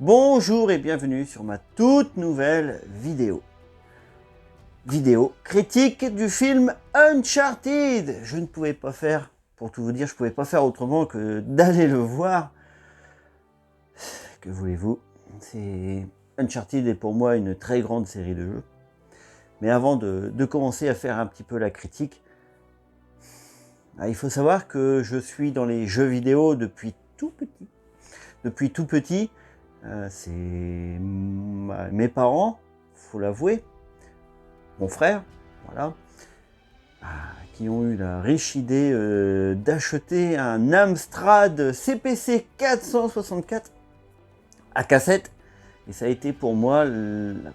Bonjour et bienvenue sur ma toute nouvelle vidéo. Vidéo critique du film Uncharted. Je ne pouvais pas faire, pour tout vous dire, je ne pouvais pas faire autrement que d'aller le voir. Que voulez-vous? Uncharted est pour moi une très grande série de jeux. Mais avant de commencer à faire un petit peu la critique, il faut savoir que je suis dans les jeux vidéo depuis tout petit. Depuis tout petit, c'est mes parents, faut l'avouer, mon frère, voilà, qui ont eu la riche idée d'acheter un Amstrad CPC 464 à cassette. Et ça a été pour moi la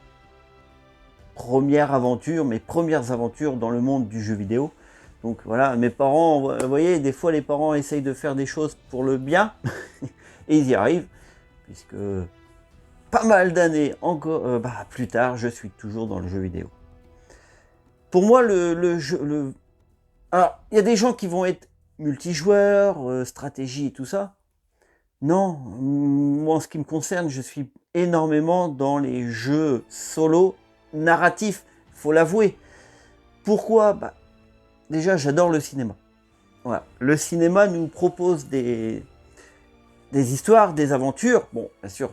première aventure, mes premières aventures dans le monde du jeu vidéo. Donc voilà, mes parents, vous voyez, des fois les parents essayent de faire des choses pour le bien, et ils y arrivent, puisque pas mal d'années encore plus tard, je suis toujours dans le jeu vidéo. Pour moi, alors, il y a des gens qui vont être multijoueurs, stratégie et tout ça. Non, moi en ce qui me concerne, je suis énormément dans les jeux solo narratifs, faut l'avouer. Pourquoi? Déjà, j'adore le cinéma. Voilà. Le cinéma nous propose des histoires, des aventures. Bon, bien sûr,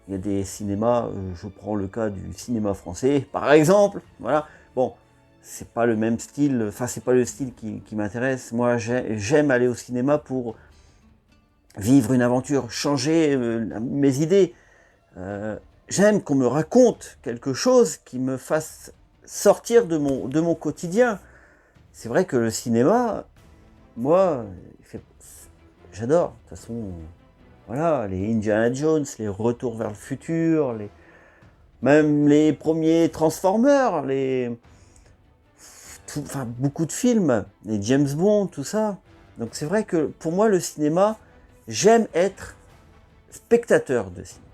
il y a des cinémas, je prends le cas du cinéma français, par exemple. Voilà. Bon, c'est pas le même style, enfin, c'est pas le style qui m'intéresse. Moi, j'aime aller au cinéma pour vivre une aventure, changer mes idées. J'aime qu'on me raconte quelque chose qui me fasse sortir de mon quotidien. C'est vrai que le cinéma, moi, j'adore. De toute façon, voilà, les Indiana Jones, les Retours vers le futur, même les premiers Transformers, enfin, beaucoup de films, les James Bond, tout ça. Donc c'est vrai que pour moi, le cinéma, j'aime être spectateur de cinéma.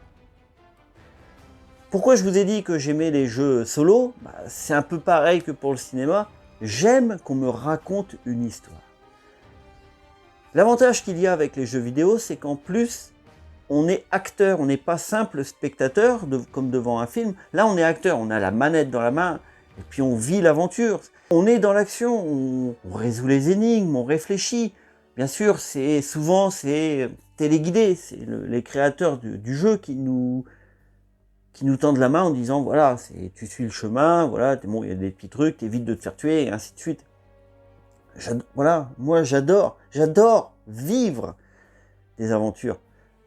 Pourquoi je vous ai dit que j'aimais les jeux solo? C'est un peu pareil que pour le cinéma. J'aime qu'on me raconte une histoire. L'avantage qu'il y a avec les jeux vidéo, c'est qu'en plus, on est acteur, on n'est pas simple spectateur, comme devant un film. Là, on est acteur, on a la manette dans la main, et puis on vit l'aventure. On est dans l'action, on résout les énigmes, on réfléchit. Bien sûr, souvent c'est téléguidé, c'est les créateurs du jeu qui nous tendent la main en disant, voilà, tu suis le chemin, voilà, bon, il y a des petits trucs, t'évites de te faire tuer, et ainsi de suite. Voilà, moi j'adore vivre des aventures.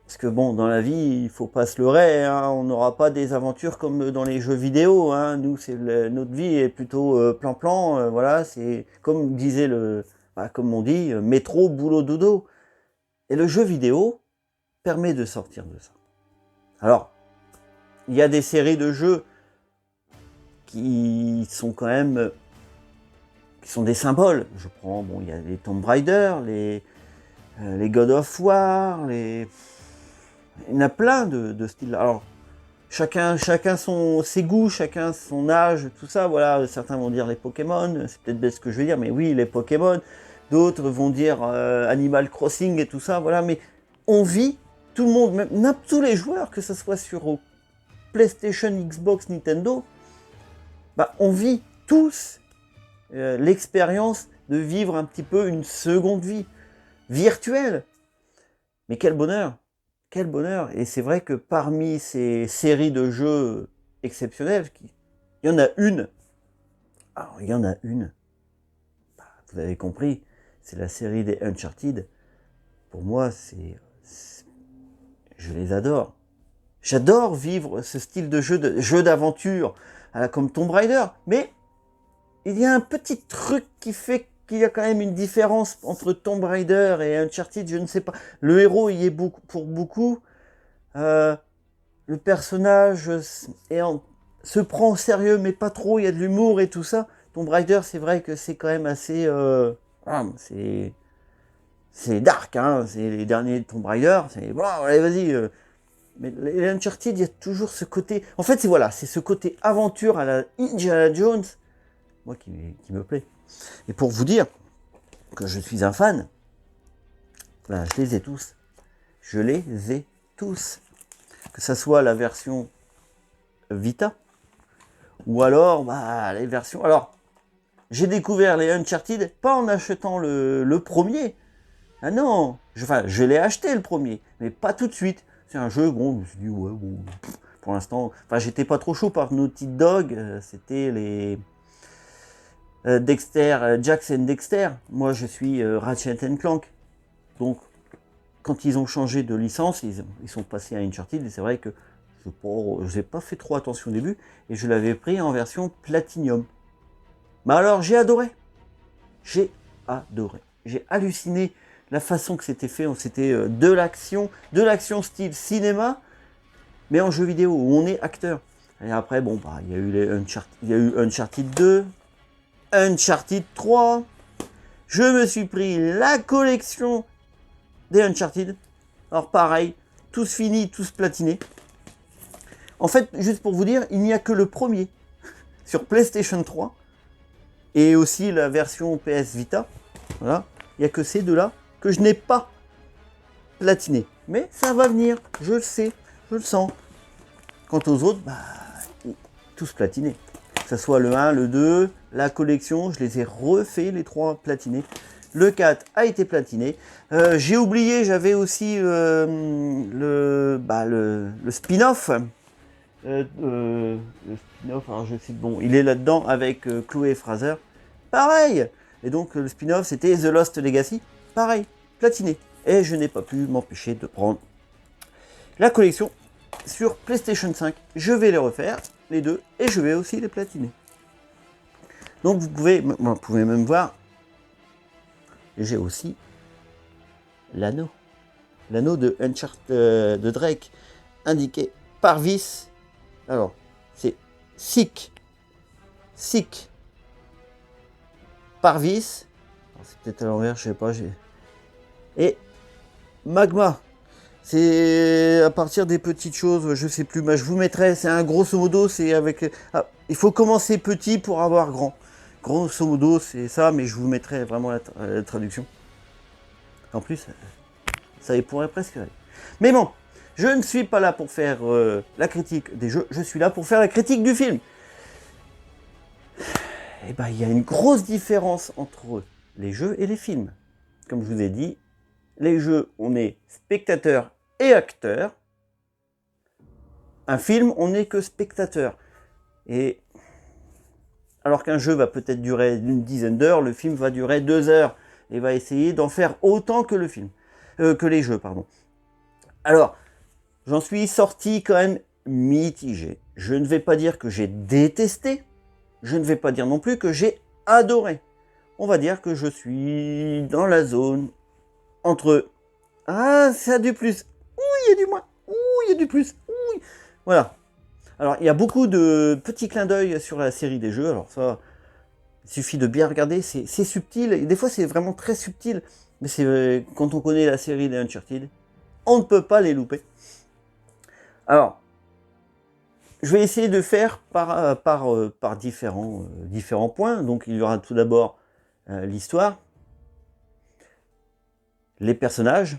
Parce que bon, dans la vie, il faut pas se leurrer, hein, on n'aura pas des aventures comme dans les jeux vidéo. Hein. Nous, notre vie est plutôt plan-plan. Voilà, c'est comme disait comme on dit, métro, boulot, dodo. Et le jeu vidéo permet de sortir de ça. Alors, il y a des séries de jeux qui sont quand même, qui sont des symboles. Je prends, bon, il y a les Tomb Raider, les God of War, il y en a plein de styles. Alors, chacun ses goûts, chacun son âge, tout ça, voilà. Certains vont dire les Pokémon, c'est peut-être bête ce que je vais dire, mais oui, les Pokémon. D'autres vont dire Animal Crossing et tout ça, voilà. Mais on vit, tout le monde, même tous les joueurs, que ce soit sur PlayStation, Xbox, Nintendo, on vit tous l'expérience de vivre un petit peu une seconde vie virtuelle. Mais quel bonheur! Quel bonheur! Et c'est vrai que parmi ces séries de jeux exceptionnelles, il y en a une. Alors, il y en a une. Vous avez compris, c'est la série des Uncharted. Pour moi, je les adore. J'adore vivre ce style de jeu d'aventure, comme Tomb Raider. Mais il y a un petit truc qui fait qu'il y a quand même une différence entre Tomb Raider et Uncharted, je ne sais pas. Le héros y est pour beaucoup. Le personnage se prend au sérieux, mais pas trop, il y a de l'humour et tout ça. Tomb Raider, c'est vrai que c'est quand même assez... c'est dark, hein, c'est les derniers Tomb Raider, c'est... Bon, allez, vas-y. Mais les Uncharted, il y a toujours ce côté... En fait, c'est ce côté aventure à la Indiana Jones, moi, qui me plaît. Et pour vous dire que je suis un fan, je les ai tous. Je les ai tous. que ça soit la version Vita, ou alors les versions... Alors, j'ai découvert les Uncharted, pas en achetant le premier. Ah non, je l'ai acheté le premier, mais pas tout de suite. C'est un jeu, bon, je me suis dit, ouais, bon, pour l'instant... Enfin, j'étais pas trop chaud par Naughty Dog, c'était les... Dexter, Jax and Dexter. Moi, je suis Ratchet and Clank. Donc, quand ils ont changé de licence, ils sont passés à Uncharted, et c'est vrai que je n'ai pas fait trop attention au début, et je l'avais pris en version Platinum. Mais alors, j'ai adoré. J'ai adoré. J'ai halluciné la façon que c'était fait. C'était de l'action style cinéma, mais en jeu vidéo, où on est acteur. Et après, bon, il y a eu Uncharted 2, Uncharted 3. Je me suis pris la collection des Uncharted. Alors pareil, tous finis, tous platinés. En fait, juste pour vous dire, il n'y a que le premier sur PlayStation 3 et aussi la version PS Vita. Voilà, il n'y a que ces deux-là que je n'ai pas platiné. Mais ça va venir, je le sais, je le sens. Quant aux autres, tous platinés. Que ce soit le 1, le 2, la collection, je les ai refaits les 3 platinés. Le 4 a été platiné. J'ai oublié, j'avais aussi le spin-off. Le spin-off, alors je sais, bon, il est là-dedans avec Chloé Fraser. Pareil. Et donc le spin-off, c'était The Lost Legacy. Pareil, platiné. Et je n'ai pas pu m'empêcher de prendre la collection sur PlayStation 5. Je vais les refaire, les deux, et je vais aussi les platiner. Donc vous pouvez même voir, j'ai aussi l'anneau de Uncharted de Drake, indiqué Parvis. Alors, c'est Sick Parvis. C'est peut-être à l'envers, je sais pas. Et Magma. C'est à partir des petites choses, je sais plus, mais je vous mettrai, c'est un grosso modo, c'est avec... il faut commencer petit pour avoir grand. Grosso modo, c'est ça, mais je vous mettrai vraiment la traduction. En plus, ça y pourrait presque aller. Mais bon, je ne suis pas là pour faire la critique des jeux, je suis là pour faire la critique du film. Et il y a une grosse différence entre les jeux et les films. Comme je vous ai dit, les jeux, on est spectateur et acteur. Un film, on n'est que spectateur. Et alors qu'un jeu va peut-être durer une dizaine d'heures, le film va durer 2 heures et va essayer d'en faire autant que le film, que les jeux, pardon. Alors, j'en suis sorti quand même mitigé. Je ne vais pas dire que j'ai détesté, je ne vais pas dire non plus que j'ai adoré. On va dire que je suis dans la zone entre ça a du plus, il y a du moins, il y a du plus, voilà. Alors, il y a beaucoup de petits clins d'œil sur la série des jeux. Alors ça, il suffit de bien regarder, c'est subtil. Et des fois, c'est vraiment très subtil. Mais c'est quand on connaît la série des Uncharted, on ne peut pas les louper. Alors, je vais essayer de faire par différents points. Donc, il y aura tout d'abord l'histoire, les personnages,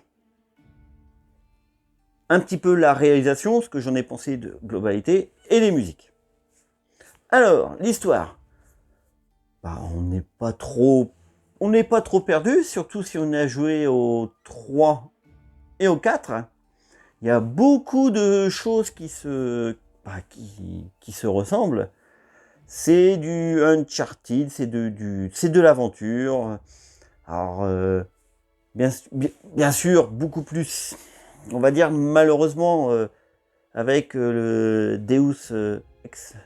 un petit peu la réalisation, ce que j'en ai pensé de globalité, et les musiques. Alors, l'histoire. On n'est pas trop perdu, surtout si on a joué au 3 et au 4. Il y a beaucoup de choses qui se ressemblent. C'est du Uncharted, c'est de l'aventure. Alors, bien sûr, beaucoup plus, on va dire malheureusement, avec le Deus Ex,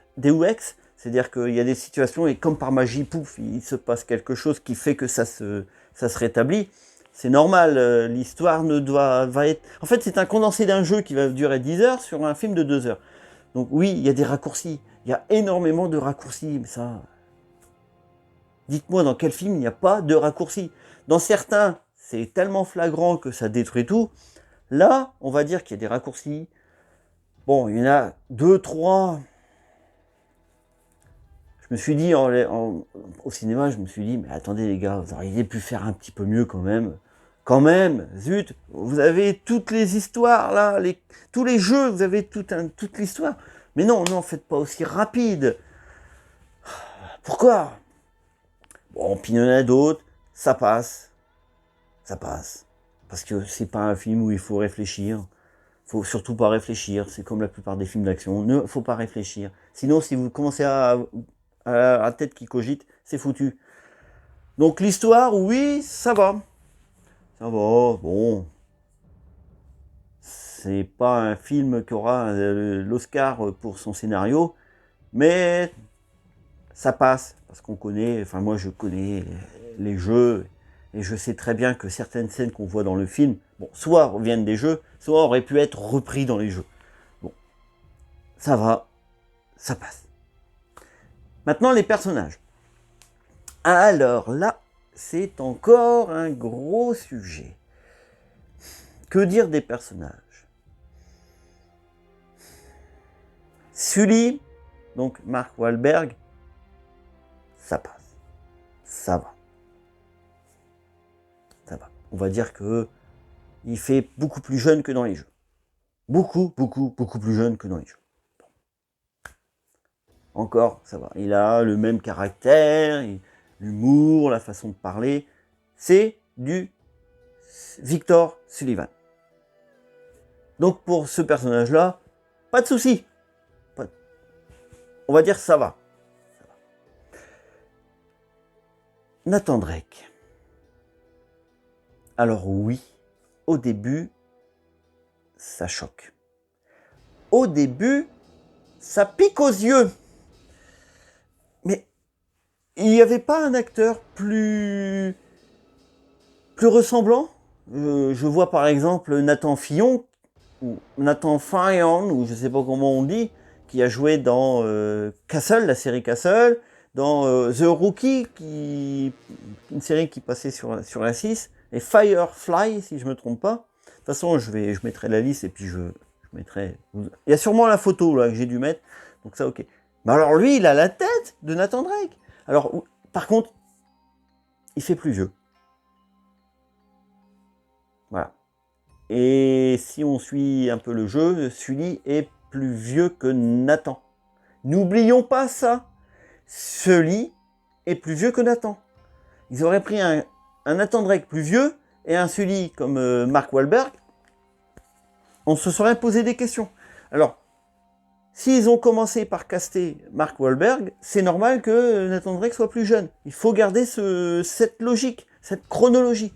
c'est-à-dire qu'il y a des situations et comme par magie, pouf, il se passe quelque chose qui fait que ça se rétablit. C'est normal, l'histoire va être... En fait, c'est un condensé d'un jeu qui va durer 10 heures sur un film de 2 heures. Donc oui, il y a des raccourcis. Il y a énormément de raccourcis, mais ça... Dites-moi dans quel film il n'y a pas de raccourcis. Dans certains, c'est tellement flagrant que ça détruit tout. Là, on va dire qu'il y a des raccourcis. Bon, il y en a 2, 3... Je me suis dit, au cinéma, je me suis dit, mais attendez les gars, vous auriez pu faire un petit peu mieux quand quand même, zut, vous avez toutes les histoires là, tous les jeux, vous avez toute l'histoire. Mais non, non, faites pas aussi rapide. Pourquoi? Bon, puis il y en a d'autres, ça passe. Ça passe. Parce que c'est pas un film où il faut réfléchir. Faut surtout pas réfléchir. C'est comme la plupart des films d'action. Ne faut pas réfléchir. Sinon, si vous commencez à la tête qui cogite, c'est foutu. Donc l'histoire, oui, ça va. Ça va, bon. C'est pas un film qui aura l'Oscar pour son scénario, mais ça passe. Parce qu'on connaît, enfin moi je connais les jeux, et je sais très bien que certaines scènes qu'on voit dans le film, bon, soit viennent des jeux, soit auraient pu être repris dans les jeux. Bon, ça va, ça passe. Maintenant les personnages. Alors là, c'est encore un gros sujet. Que dire des personnages? Sully, donc Mark Wahlberg, ça passe. Ça va. Ça va. On va dire que il fait beaucoup plus jeune que dans les jeux. Beaucoup plus jeune que dans les jeux. Bon. Encore, ça va. Il a le même caractère, l'humour, la façon de parler. C'est du Victor Sullivan. Donc pour ce personnage-là, pas de souci. On va dire ça va. Nathan Drake. Alors oui, au début, ça choque. Au début, ça pique aux yeux. Mais il n'y avait pas un acteur plus ressemblant. Je vois par exemple Nathan Fillon, ou Nathan Fillon, ou je ne sais pas comment on dit, qui a joué dans Castle, la série Castle, dans The Rookie, une série qui passait sur la 6, et Firefly, si je ne me trompe pas. De toute façon, je mettrai la liste, et puis je mettrai... Il y a sûrement la photo là que j'ai dû mettre, donc ça, ok. Mais alors lui, il a la tête de Nathan Drake. Alors, par contre, il fait plus vieux. Voilà. Et si on suit un peu le jeu, Sully est plus vieux que Nathan. N'oublions pas ça. Sully est plus vieux que Nathan. Ils auraient pris un Nathan Drake plus vieux et un Sully comme Mark Wahlberg. On se serait posé des questions. Alors, s'ils ont commencé par caster Mark Wahlberg, c'est normal que Nathan Drake soit plus jeune. Il faut garder cette logique, cette chronologie.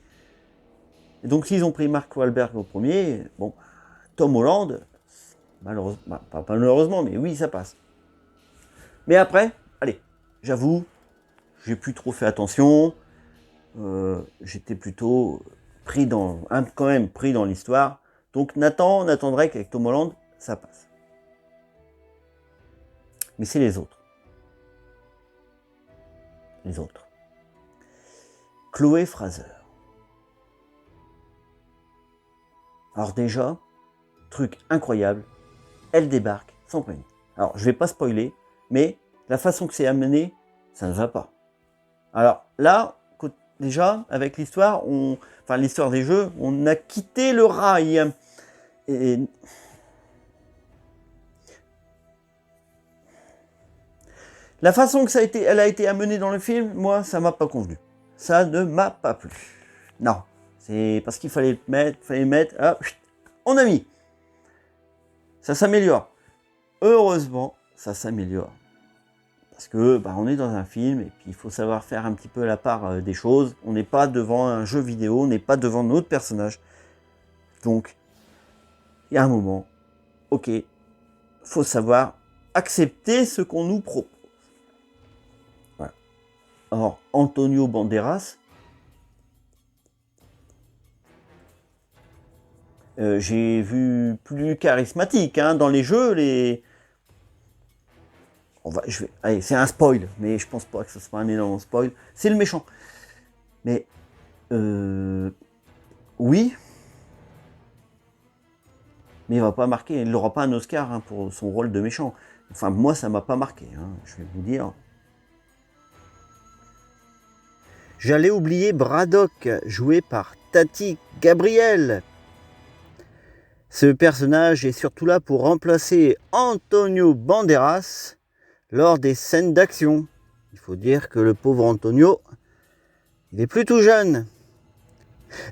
Et donc s'ils ont pris Mark Wahlberg au premier, bon, Tom Holland, malheureusement, pas malheureusement, mais oui, ça passe. Mais après, allez, j'avoue, j'ai plus trop fait attention. J'étais plutôt quand même pris dans l'histoire. Donc Nathan Drake avec Tom Holland, ça passe. Mais c'est les autres. Les autres. Chloé Fraser. Alors déjà, truc incroyable, elle débarque sans prévenir. Alors je vais pas spoiler, mais la façon que c'est amené, ça ne va pas. Alors là, déjà, avec l'histoire, enfin l'histoire des jeux, on a quitté le rail. Et la façon que elle a été amenée dans le film, moi, ça m'a pas convenu. Ça ne m'a pas plu. Non, c'est parce qu'il fallait mettre, ah, on a mis. Ça s'améliore. Heureusement, ça s'améliore. Parce que on est dans un film et puis il faut savoir faire un petit peu la part des choses. On n'est pas devant un jeu vidéo, on n'est pas devant notre personnage. Donc, il y a un moment, ok, faut savoir accepter ce qu'on nous propose. Voilà. Or, Antonio Banderas, j'ai vu plus charismatique dans les jeux. Allez, c'est un spoil, mais je pense pas que ce soit un énorme spoil. C'est le méchant. Mais oui, mais il va pas marquer. Il n'aura pas un Oscar pour son rôle de méchant. Enfin, moi, ça m'a pas marqué. Je vais vous dire. J'allais oublier Braddock, joué par Tati Gabriel. Ce personnage est surtout là pour remplacer Antonio Banderas lors des scènes d'action. Il faut dire que le pauvre Antonio, il est plus tout jeune.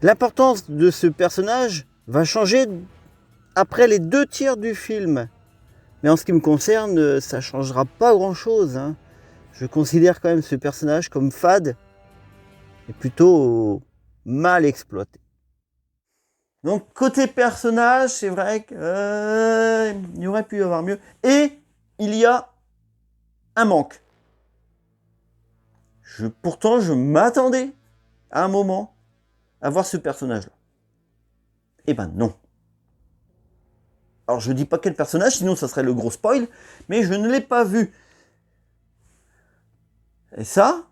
L'importance de ce personnage va changer après les 2/3 du film. Mais en ce qui me concerne, ça ne changera pas grand-chose. Je considère quand même ce personnage comme fade et plutôt mal exploité. Donc côté personnage, c'est vrai qu'il y aurait pu y avoir mieux. Et il y a un manque. Pourtant, je m'attendais à un moment à voir ce personnage-là. Eh ben non. Alors je dis pas quel personnage, sinon ça serait le gros spoil, mais je ne l'ai pas vu. Et ça,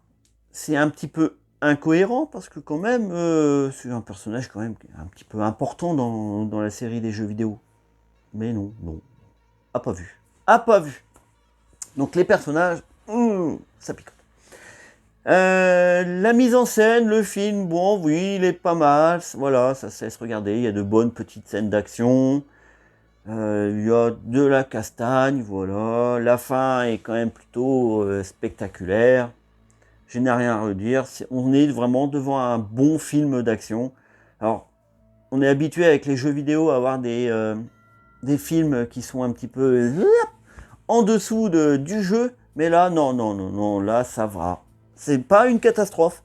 c'est un petit peu incohérent, parce que quand même, c'est un personnage quand même un petit peu important dans la série des jeux vidéo. Mais non, a pas vu. Donc les personnages, ça picote. La mise en scène, le film, bon, oui, il est pas mal. Voilà, ça se laisse regarder. Il y a de bonnes petites scènes d'action. Il y a de la castagne, voilà. La fin est quand même plutôt spectaculaire. Je n'ai rien à redire. On est vraiment devant un bon film d'action. Alors, on est habitué avec les jeux vidéo à avoir des films qui sont un petit peu en dessous du jeu. Mais là, non, là, ça va. C'est pas une catastrophe.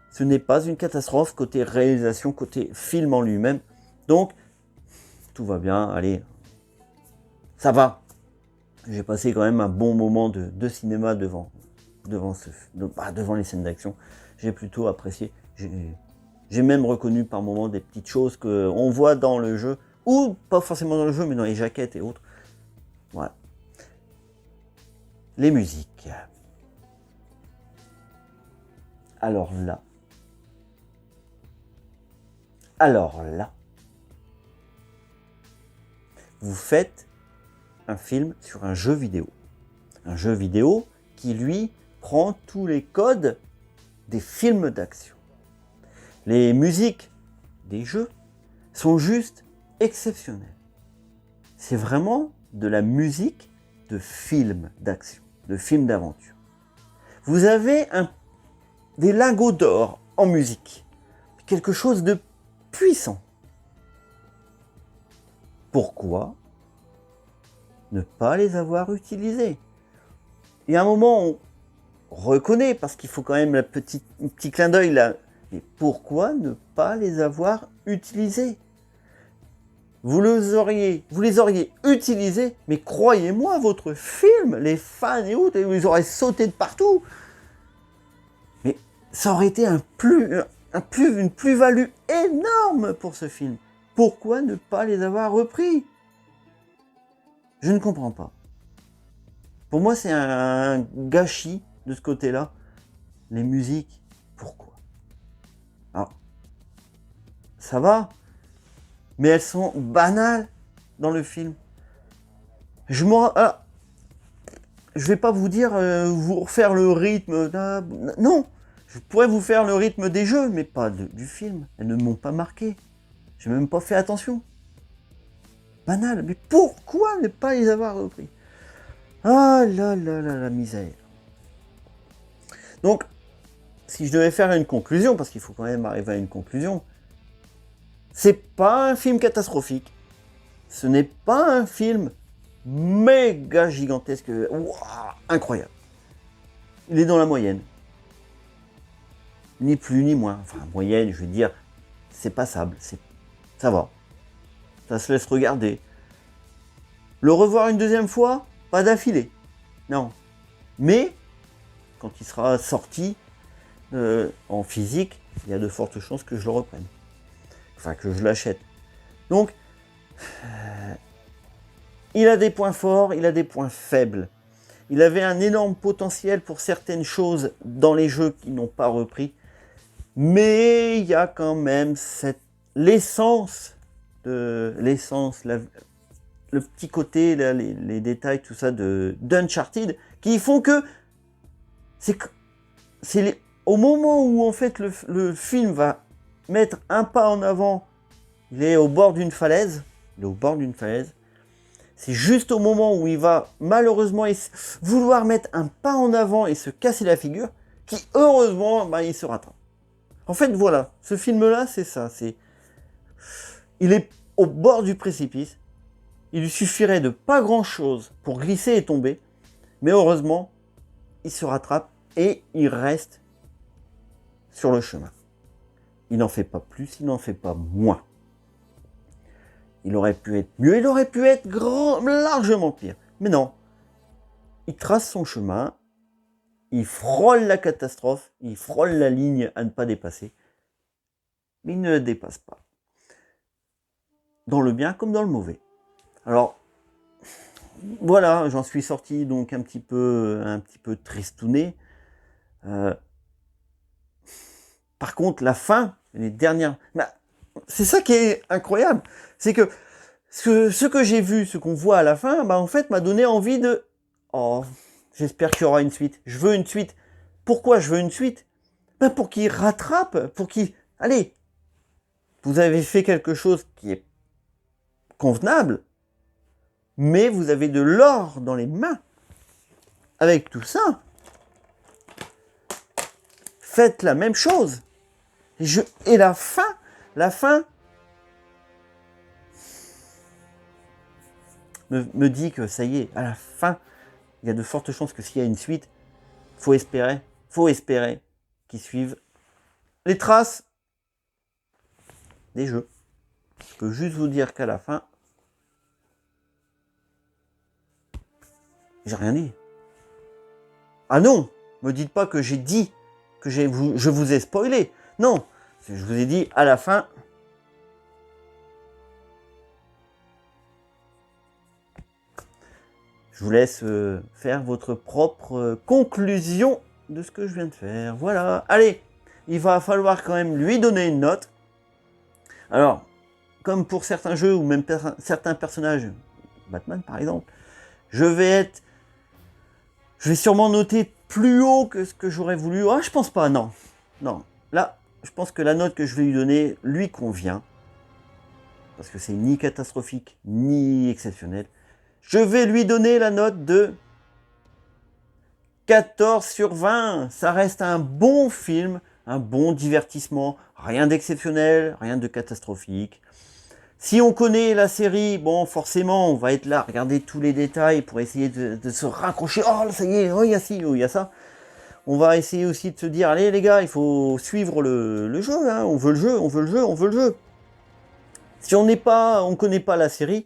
Ce n'est pas une catastrophe côté réalisation, côté film en lui-même. Donc, tout va bien, allez. Ça va. J'ai passé quand même un bon moment de cinéma devant les scènes d'action. J'ai plutôt apprécié. J'ai même reconnu par moments des petites choses qu'on voit dans le jeu, ou pas forcément dans le jeu, mais dans les jaquettes et autres. Voilà. Les musiques. Alors là, vous faites un film sur un jeu vidéo. Un jeu vidéo qui, lui, prend tous les codes des films d'action. Les musiques des jeux sont juste exceptionnelles. C'est vraiment de la musique de films d'action, de films d'aventure. Vous avez des lingots d'or en musique. Quelque chose de puissant. Pourquoi ne pas les avoir utilisés? Il y a un moment où on reconnaît, parce qu'il faut quand même un petit clin d'œil là, mais pourquoi ne pas les avoir utilisés? Vous les auriez utilisés, mais croyez-moi, votre film, les fans et autres, ils auraient sauté de partout. Mais ça aurait été une plus-value énorme pour ce film. Pourquoi ne pas les avoir repris? Je ne comprends pas. Pour moi, c'est un gâchis de ce côté-là. Les musiques, pourquoi? Alors, ça va, mais elles sont banales dans le film. Je vais pas vous dire, vous refaire le rythme. Non, je pourrais vous faire le rythme des jeux, mais pas du film. Elles ne m'ont pas marqué. J'ai même pas fait attention. Banal, mais pourquoi ne pas les avoir repris? Ah là là là, la misère. Donc, si je devais faire une conclusion, parce qu'il faut quand même arriver à une conclusion, c'est pas un film catastrophique. Ce n'est pas un film méga gigantesque, incroyable. Il est dans la moyenne. Ni plus ni moins. Enfin, moyenne, je veux dire, c'est passable. Ça va. Ça se laisse regarder. Le revoir une deuxième fois, pas d'affilée. Non. Mais, quand il sera sorti en physique, il y a de fortes chances que je le reprenne. Enfin, que je l'achète. Donc, il a des points forts, il a des points faibles. Il avait un énorme potentiel pour certaines choses dans les jeux qui n'ont pas repris. Mais il y a quand même l'essence, le petit côté, là, les détails, tout ça d'Uncharted, qui font que c'est au moment où en fait le film va mettre un pas en avant, il est au bord d'une falaise. Il est au bord d'une falaise. C'est juste au moment où il va malheureusement vouloir mettre un pas en avant et se casser la figure, qui heureusement, bah, il se rattrape. En fait, voilà, ce film-là, c'est ça. Il est au bord du précipice. Il lui suffirait de pas grand-chose pour glisser et tomber. Mais heureusement, il se rattrape et il reste sur le chemin. Il n'en fait pas plus, il n'en fait pas moins. Il aurait pu être mieux, il aurait pu être largement pire. Mais non, il trace son chemin, il frôle la catastrophe, il frôle la ligne à ne pas dépasser, mais il ne la dépasse pas. Dans le bien comme dans le mauvais. Alors, voilà, j'en suis sorti donc un petit peu tristouné. Par contre, la fin, les dernières... Bah, c'est ça qui est incroyable. C'est que ce que j'ai vu, ce qu'on voit à la fin, bah, en fait, m'a donné envie de... Oh, j'espère qu'il y aura une suite. Je veux une suite. Pourquoi je veux une suite? Ben pour qu'il rattrape, pour qu'il... Allez, vous avez fait quelque chose qui est convenable, mais vous avez de l'or dans les mains. Avec tout ça, faites la même chose. Et la fin me dit que ça y est, à la fin, il y a de fortes chances que s'il y a une suite, faut espérer qu'ils suivent les traces des jeux. Je peux juste vous dire qu'à la fin, j'ai rien dit. Ah non, me dites pas que j'ai dit que je vous ai spoilé. Non, je vous ai dit à la fin. Je vous laisse faire votre propre conclusion de ce que je viens de faire. Voilà. Allez, il va falloir quand même lui donner une note. Alors, comme pour certains jeux ou même certains personnages, Batman par exemple, je vais sûrement noter plus haut que ce que j'aurais voulu. Ah, je pense pas, non. Non. Là, je pense que la note que je vais lui donner lui convient. Parce que c'est ni catastrophique, ni exceptionnel. Je vais lui donner la note de 14 sur 20. Ça reste un bon film, un bon divertissement. Rien d'exceptionnel, rien de catastrophique. Si on connaît la série, bon, forcément, on va être là, regarder tous les détails pour essayer de se raccrocher. Oh, ça y est, oh, il y a ci, oh, il y a ça. On va essayer aussi de se dire, allez les gars, il faut suivre le jeu, hein. On veut le jeu, on veut le jeu, on veut le jeu. Si on connaît pas la série,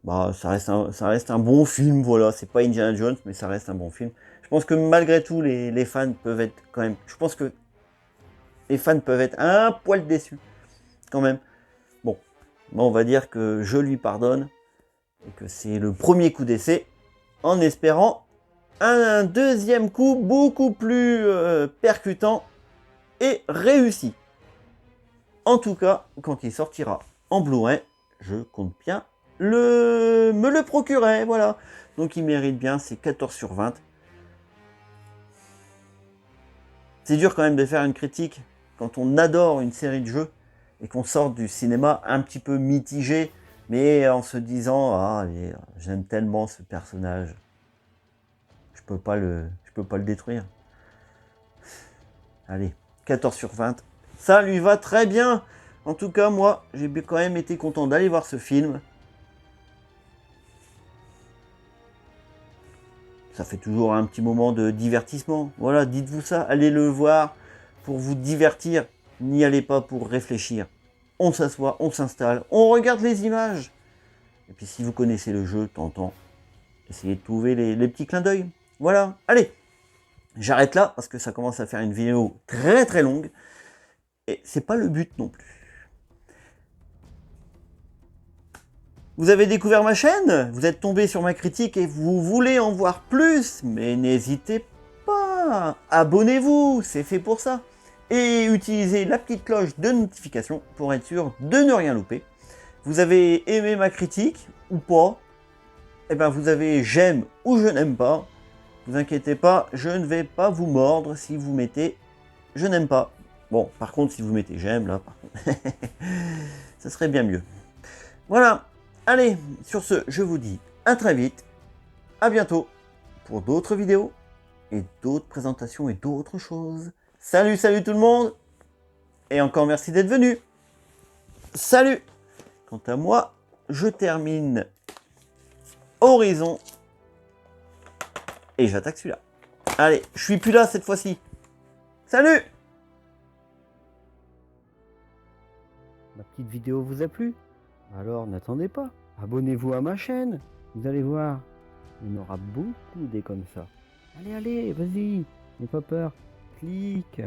bah, ça reste un bon film, voilà. C'est pas Indiana Jones, mais ça reste un bon film. Je pense que malgré tout, les fans peuvent être quand même... Je pense que les fans peuvent être un poil déçus, quand même. Bon, on va dire que je lui pardonne, et que c'est le premier coup d'essai, en espérant un deuxième coup beaucoup plus percutant et réussi. En tout cas, quand il sortira en Blu-ray, je compte bien me le procurer, voilà. Donc il mérite bien, c'est 14 sur 20. C'est dur quand même de faire une critique quand on adore une série de jeux et qu'on sort du cinéma un petit peu mitigé, mais en se disant « Ah, j'aime tellement ce personnage, je peux pas le détruire. » Allez, 14 sur 20, ça lui va très bien. En tout cas, moi, j'ai quand même été content d'aller voir ce film. Ça fait toujours un petit moment de divertissement. Voilà, dites-vous ça, allez le voir pour vous divertir. N'y allez pas pour réfléchir. On s'assoit, on s'installe, on regarde les images. Et puis si vous connaissez le jeu, tentant, essayez de trouver les petits clins d'œil. Voilà, allez, j'arrête là parce que ça commence à faire une vidéo très très longue. Et c'est pas le but non plus. Vous avez découvert ma chaîne, vous êtes tombé sur ma critique et vous voulez en voir plus, mais n'hésitez pas, abonnez-vous, c'est fait pour ça. Et utilisez la petite cloche de notification pour être sûr de ne rien louper. Vous avez aimé ma critique ou pas? Eh bien vous avez j'aime ou je n'aime pas. Vous inquiétez pas, je ne vais pas vous mordre si vous mettez je n'aime pas. Bon, par contre, si vous mettez j'aime, là, par contre, ça serait bien mieux. Voilà, allez, sur ce, je vous dis à très vite, à bientôt pour d'autres vidéos et d'autres présentations et d'autres choses. Salut, salut tout le monde et encore merci d'être venu. Salut. Quant à moi, je termine Horizon et j'attaque celui-là. Allez, je suis plus là cette fois-ci. Salut. Ma petite vidéo vous a plu? Alors n'attendez pas, abonnez-vous à ma chaîne, vous allez voir, il y en aura beaucoup des comme ça. Allez, allez, vas-y, n'aie pas peur, clique.